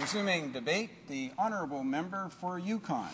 Resuming debate, the honourable member for Yukon.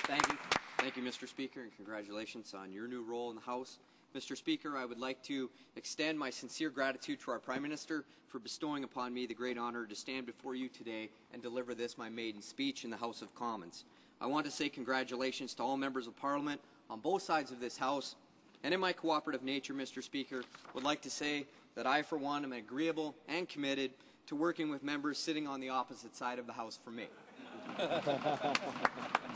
Thank you, Mr. Speaker, and congratulations on your new role in the House. Mr. Speaker, I would like to extend my sincere gratitude to our Prime Minister for bestowing upon me the great honour to stand before you today and deliver this, my maiden speech in the House of Commons. I want to say congratulations to all members of Parliament on both sides of this House, and in my cooperative nature, Mr. Speaker, would like to say that I, for one, am agreeable and committed to working with members sitting on the opposite side of the House from me.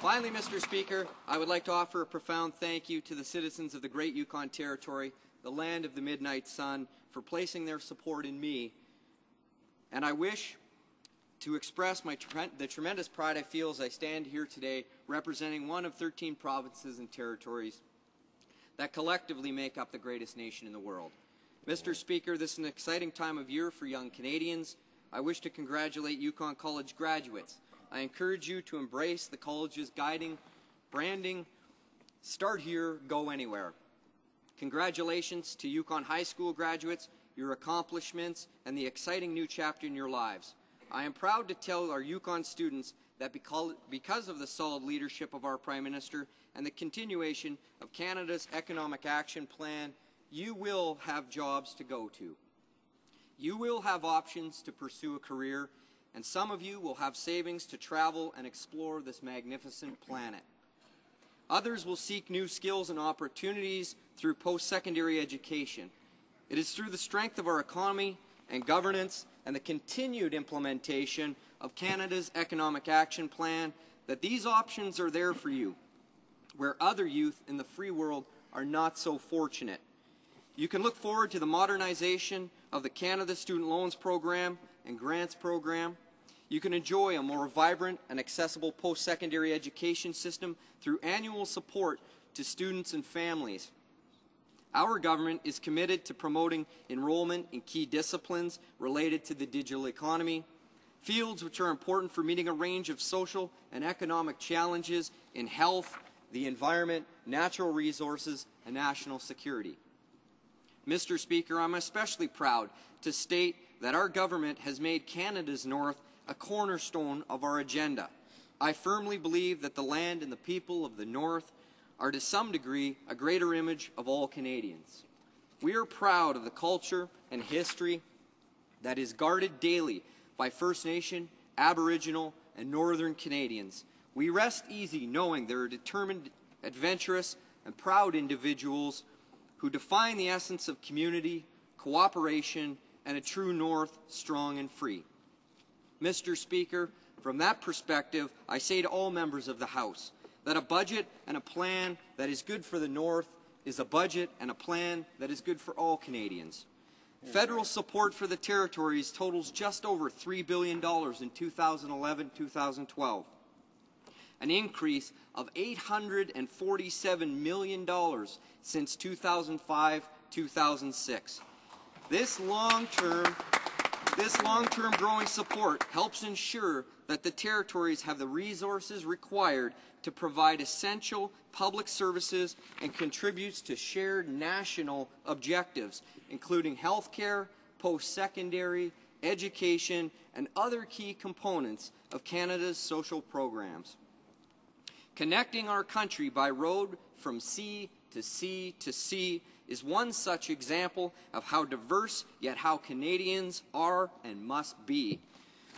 Finally, Mr. Speaker, I would like to offer a profound thank you to the citizens of the Great Yukon Territory, the land of the midnight sun, for placing their support in me. And I wish to express the tremendous pride I feel as I stand here today representing one of 13 provinces and territories that collectively make up the greatest nation in the world. Mr. Speaker, this is an exciting time of year for young Canadians. I wish to congratulate Yukon College graduates. I encourage you to embrace the college's guiding, branding, start here, go anywhere. Congratulations to Yukon High School graduates, your accomplishments, and the exciting new chapter in your lives. I am proud to tell our Yukon students that because of the solid leadership of our Prime Minister and the continuation of Canada's Economic Action Plan, you will have jobs to go to. You will have options to pursue a career, and some of you will have savings to travel and explore this magnificent planet. Others will seek new skills and opportunities through post-secondary education. It is through the strength of our economy and governance and the continued implementation of Canada's Economic Action Plan that these options are there for you, where other youth in the free world are not so fortunate. You can look forward to the modernization of the Canada Student Loans Program and Grants Program. You can enjoy a more vibrant and accessible post-secondary education system through annual support to students and families. Our government is committed to promoting enrollment in key disciplines related to the digital economy, fields which are important for meeting a range of social and economic challenges in health, the environment, natural resources, and national security. Mr. Speaker, I'm especially proud to state that our government has made Canada's North a cornerstone of our agenda. I firmly believe that the land and the people of the North are to some degree a greater image of all Canadians. We are proud of the culture and history that is guarded daily by First Nation, Aboriginal, and Northern Canadians. We rest easy knowing there are determined, adventurous, and proud individuals who define the essence of community, cooperation, and a true North strong and free. Mr. Speaker, from that perspective, I say to all members of the House that a budget and a plan that is good for the North is a budget and a plan that is good for all Canadians. Federal support for the territories totals just over $3 billion in 2011-2012, an increase of $847 million since 2005-2006. This long-term growing support helps ensure that the territories have the resources required to provide essential public services and contributes to shared national objectives, including health care, post-secondary, education, and other key components of Canada's social programs. Connecting our country by road from sea to sea to sea is one such example of how diverse yet how Canadians are and must be.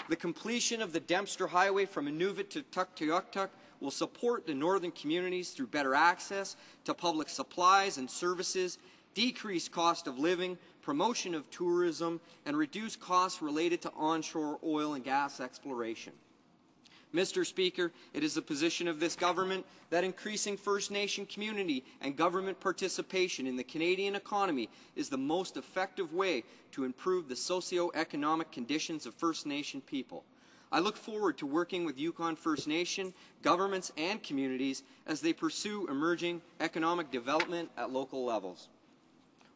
The completion of the Dempster Highway from Inuvik to Tuktoyaktuk will support the northern communities through better access to public supplies and services, decreased cost of living, promotion of tourism, and reduced costs related to onshore oil and gas exploration. Mr. Speaker, it is the position of this government that increasing First Nation community and government participation in the Canadian economy is the most effective way to improve the socio-economic conditions of First Nation people. I look forward to working with Yukon First Nation, governments and communities as they pursue emerging economic development at local levels.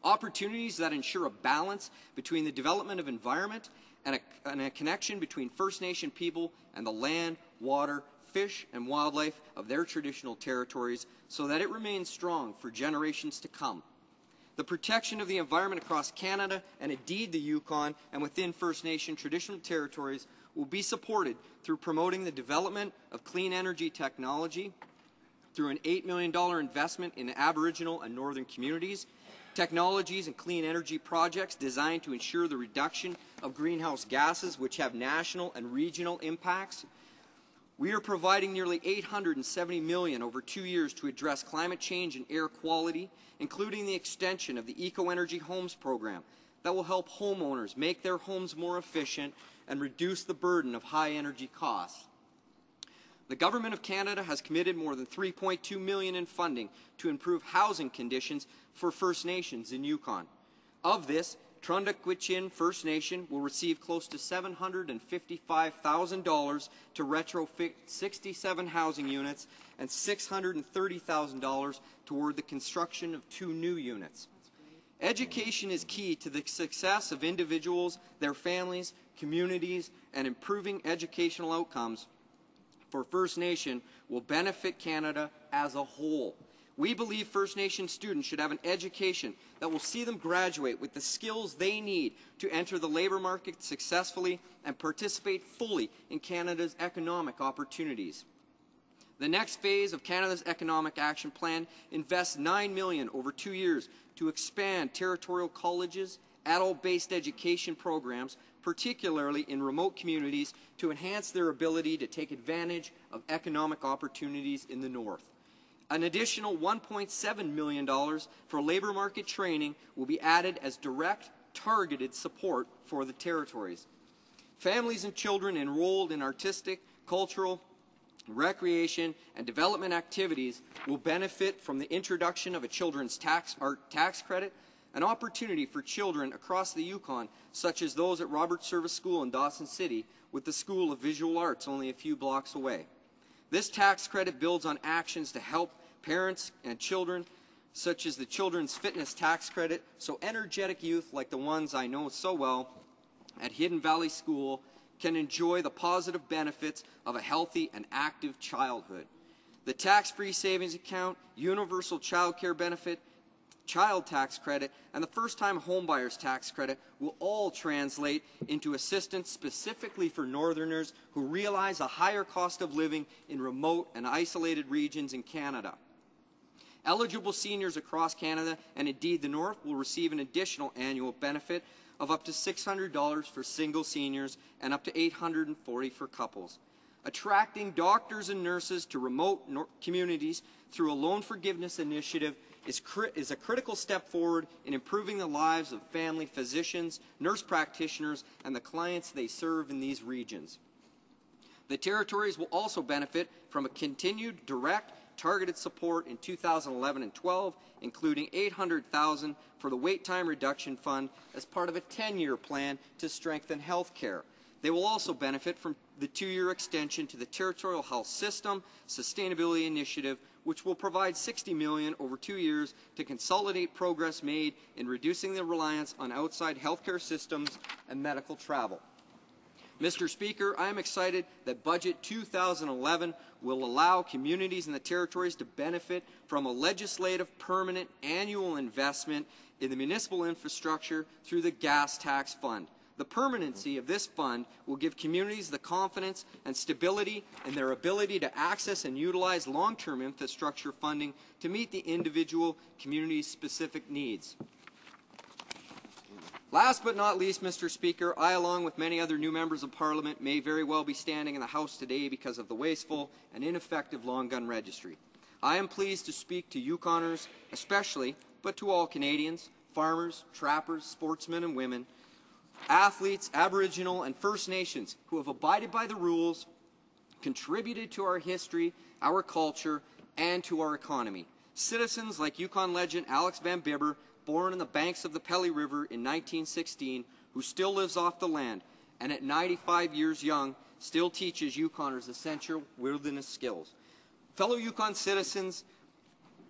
Opportunities that ensure a balance between the development of environment and a connection between First Nation people and the land, water, fish, and wildlife of their traditional territories so that it remains strong for generations to come. the protection of the environment across Canada and indeed the Yukon and within First Nation traditional territories will be supported through promoting the development of clean energy technology, through an $8 million investment in Aboriginal and Northern communities, technologies and clean energy projects designed to ensure the reduction of greenhouse gases which have national and regional impacts. We are providing nearly $870 million over 2 years to address climate change and air quality, including the extension of the Eco-Energy Homes program that will help homeowners make their homes more efficient and reduce the burden of high energy costs. The Government of Canada has committed more than $3.2 million in funding to improve housing conditions for First Nations in Yukon. Of this, Trundak'witchin First Nation will receive close to $755,000 to retrofit 67 housing units and $630,000 toward the construction of 2 new units. Education is key to the success of individuals, their families, communities, and improving educational outcomes for First Nation will benefit Canada as a whole. We believe First Nation students should have an education that will see them graduate with the skills they need to enter the labour market successfully and participate fully in Canada's economic opportunities. The next phase of Canada's Economic Action Plan invests $9 million over 2 years to expand territorial colleges, adult-based education programs, particularly in remote communities, to enhance their ability to take advantage of economic opportunities in the North. An additional $1.7 million for labour market training will be added as direct, targeted support for the territories. Families and children enrolled in artistic, cultural, recreation, and development activities will benefit from the introduction of a children's tax credit, an opportunity for children across the Yukon, such as those at Robert Service School in Dawson City, with the School of Visual Arts only a few blocks away. This tax credit builds on actions to help parents and children, such as the Children's Fitness Tax Credit, so energetic youth like the ones I know so well at Hidden Valley School can enjoy the positive benefits of a healthy and active childhood. The tax-free savings account, universal child care benefit, child tax credit, and the first-time homebuyers tax credit will all translate into assistance specifically for Northerners who realize a higher cost of living in remote and isolated regions in Canada. Eligible seniors across Canada and indeed the North will receive an additional annual benefit of up to $600 for single seniors and up to $840 for couples. Attracting doctors and nurses to remote communities through a loan forgiveness initiative is a critical step forward in improving the lives of family physicians, nurse practitioners, and the clients they serve in these regions. The territories will also benefit from a continued direct, targeted support in 2011 and 12, including $800,000 for the Wait Time Reduction Fund as part of a 10-year plan to strengthen health care. They will also benefit from the 2-year extension to the Territorial Health System Sustainability Initiative, which will provide $60 million over 2 years to consolidate progress made in reducing the reliance on outside healthcare systems and medical travel. Mr. Speaker, I am excited that Budget 2011 will allow communities in the territories to benefit from a legislative permanent annual investment in the municipal infrastructure through the Gas Tax Fund. The permanency of this fund will give communities the confidence and stability in their ability to access and utilize long-term infrastructure funding to meet the individual community's specific needs. Last but not least, Mr. Speaker, I, along with many other new members of Parliament, may very well be standing in the House today because of the wasteful and ineffective long gun registry. I am pleased to speak to Yukoners especially, but to all Canadians, farmers, trappers, sportsmen and women, athletes, Aboriginal and First Nations who have abided by the rules, contributed to our history, our culture, and to our economy. Citizens like Yukon legend Alex Van Bibber, born on the banks of the Pelly River in 1916, who still lives off the land, and at 95 years young, still teaches Yukoners essential wilderness skills. Fellow Yukon citizens,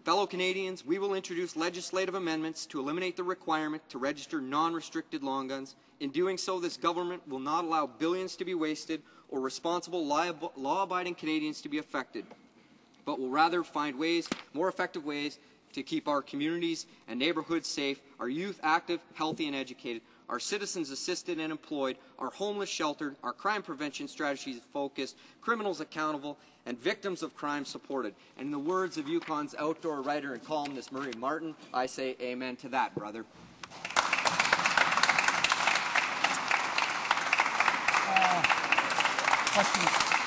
fellow Canadians, we will introduce legislative amendments to eliminate the requirement to register non-restricted long guns. In doing so, this government will not allow billions to be wasted or responsible, law-abiding Canadians to be affected, but will rather find ways, more effective ways, to keep our communities and neighborhoods safe, our youth active, healthy, and educated, our citizens assisted and employed, our homeless sheltered, our crime prevention strategies focused, criminals accountable, and victims of crime supported. And in the words of Yukon's outdoor writer and columnist Murray Martin, I say amen to that, brother. Questions?